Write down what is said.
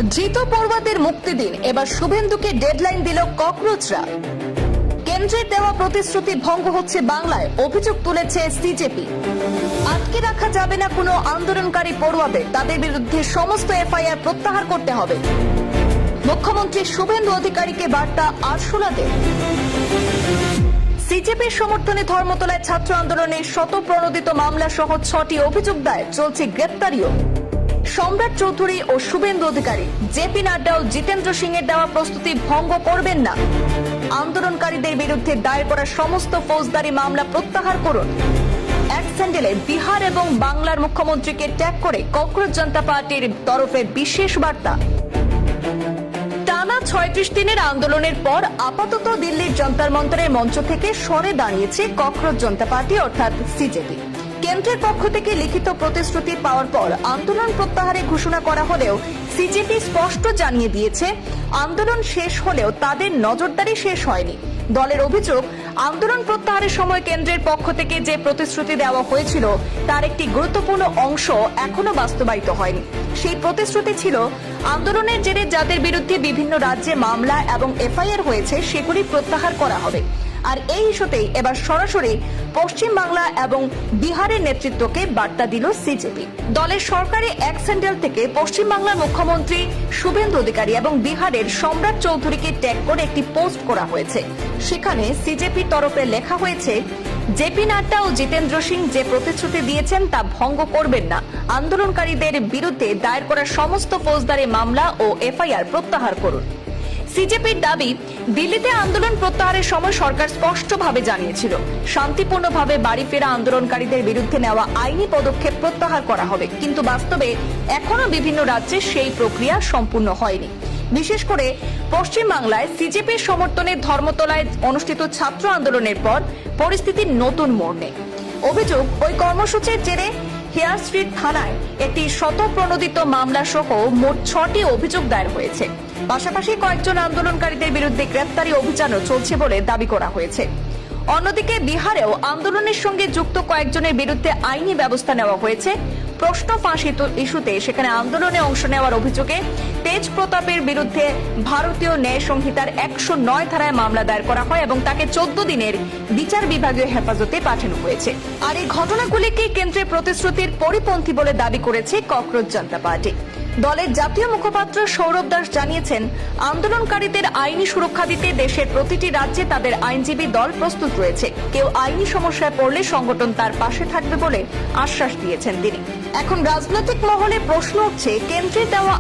ধৃত পড়ুয়াদের মুক্তি দিন, এবার শুভেন্দুকে ডেডলাইন দিল ককরোচরা। কেন্দ্রের দেওয়া প্রতিশ্রুতি ভঙ্গ হচ্ছে বাংলায়, অভিযোগ তুলেছে সিজেপি। আটকে রাখা যাবে না কোনো আন্দোলনকারী পড়ুয়াদের, তাদের বিরুদ্ধে সমস্ত এফআইআর প্রত্যাহার করতে হবে। মুখ্যমন্ত্রী শুভেন্দু অধিকারীকে বার্তা আরশোলাদের। সিজেপির সমর্থনে ধর্মতলায় ছাত্র আন্দোলনের শতপ্রণোদিত মামলা সহ 6টি অভিযোগ দায়ের, চলছে গ্রেপ্তারিও। সম্রাট চৌধুরী ও শুভেন্দু অধিকারী, জেপি নাড্ডা ও জিতেন্দ্র সিং এর দেওয়া প্রস্তুতি ভঙ্গ করবেন না। আন্দোলনকারীদের বিরুদ্ধে দায়ের করা সমস্ত ফৌজদারি মামলা প্রত্যাহার করুন। এক স্যান্ডেলে বিহার এবং বাংলার মুখ্যমন্ত্রীকে ট্যাগ করে ককরোচ জনতা পার্টির তরফে বিশেষ বার্তা। টানা 36 দিনের আন্দোলনের পর আপাতত দিল্লির যন্তর মন্তরের মঞ্চ থেকে সরে দাঁড়িয়েছে ককরোচ জনতা পার্টি অর্থাৎ সিজেপি। কেন্দ্রের পক্ষ থেকে লিখিত প্রতিশ্রুতি পাওয়ার পর আন্দোলন প্রত্যাহারের ঘোষণা করা হলেও সিজেপি স্পষ্ট জানিয়ে দিয়েছে, আন্দোলন শেষ হলেও তাদের নজরদারি শেষ হয়নি। দলের অভিযোগ, আন্দোলন প্রত্যাহারের সময় কেন্দ্রের পক্ষ থেকে যে প্রতিশ্রুতি দেওয়া হয়েছিল তার একটি গুরুত্বপূর্ণ অংশ এখনো বাস্তবায়িত হয়নি। সেই প্রতিশ্রুতি ছিল, আন্দোলনের জেরে যাদের বিরুদ্ধে বিভিন্ন রাজ্যে মামলা এবং এফআইআর হয়েছে সেগুলি প্রত্যাহার করা হবে। আর এই ইস্যুতেই এবার সরাসরি পশ্চিম বাংলা এবং বিহারের নেতৃত্বকে বার্তা দিল সিজেপি। দলের সরকারি এক স্যান্ডেল থেকে পশ্চিম বাংলার মুখ্যমন্ত্রী শুভেন্দু অধিকারী এবং বিহারের সম্রাট চৌধুরীকে ট্যাগ করে একটি পোস্ট করা হয়েছে। সেখানে সিজেপির তরফে লেখা হয়েছে, জেপি নাড্ডা ও জিতেন্দ্র সিং যে প্রতিশ্রুতি দিয়েছেন তা ভঙ্গ করবেন না। আন্দোলনকারীদের বিরুদ্ধে দায়ের করা সমস্ত ফৌজদারি মামলা ও এফআইআর প্রত্যাহার করুন। সিজেপির দাবি, দিল্লিতে আন্দোলন প্রত্যাহারের সময় সরকার স্পষ্টভাবে জানিয়েছিল, শান্তিপূর্ণভাবে বাড়ি ফেরা আন্দোলনকারীদের বিরুদ্ধে নেওয়া আইনি পদক্ষেপ প্রত্যাহার করা হবে। কিন্তু বাস্তবে এখনো বিভিন্ন রাজ্যে সেই প্রক্রিয়া সম্পূর্ণ হয়নি। বিশেষ করে পশ্চিম বাংলায় সিজেপির সমর্থনে ধর্মতলায় অনুষ্ঠিত ছাত্র আন্দোলনের পর পরিস্থিতির নতুন মোড় নেয়। অভিযোগ, ওই কর্মসূচির জেরে হেয়ার স্ট্রিট থানায় একটি শতপ্রণোদিত মামলা সহ মোট 6টি অভিযোগ দায়ের হয়েছে। পাশাপাশি কয়েকজন আন্দোলনকারীদের বিরুদ্ধে গ্রেপ্তারি অভিযানও চলছে বলে দাবি করা হয়েছে। অন্যদিকে বিহারেও আন্দোলনের সঙ্গে যুক্ত কয়েকজনের বিরুদ্ধে আইনি ব্যবস্থা নেওয়া হয়েছে। প্রশ্ন ফাঁস ইস্যুতে সেখানে আন্দোলনে অংশ নেওয়ার অভিযোগে তেজ প্রতাপের বিরুদ্ধে ভারতীয় ন্যায় সংহিতার 109 ধারায় মামলা দায়ের করা হয় এবং তাকে 14 দিনের বিচার বিভাগীয় হেফাজতে পাঠানো হয়েছে। আর এই ঘটনাগুলিকে কেন্দ্রের প্রতিশ্রুতির পরিপন্থী বলে দাবি করেছে ককরোচ জনতা পার্টি। দলের জাতীয় মুখপাত্র সৌরভ দাস জানিয়েছেন, আন্দোলনকারীদের আইনি সুরক্ষা দিতে দেশের প্রতিটি রাজ্যে তাদের আইনজীবী দল প্রস্তুত রয়েছে। কেউ আইনি সমস্যায় পড়লে সংগঠন তার পাশে থাকবে বলে আশ্বাস দিয়েছেন তিনি। এখন রাজনৈতিক মহলে প্রশ্ন উঠছে, কেন্দ্রের দেওয়া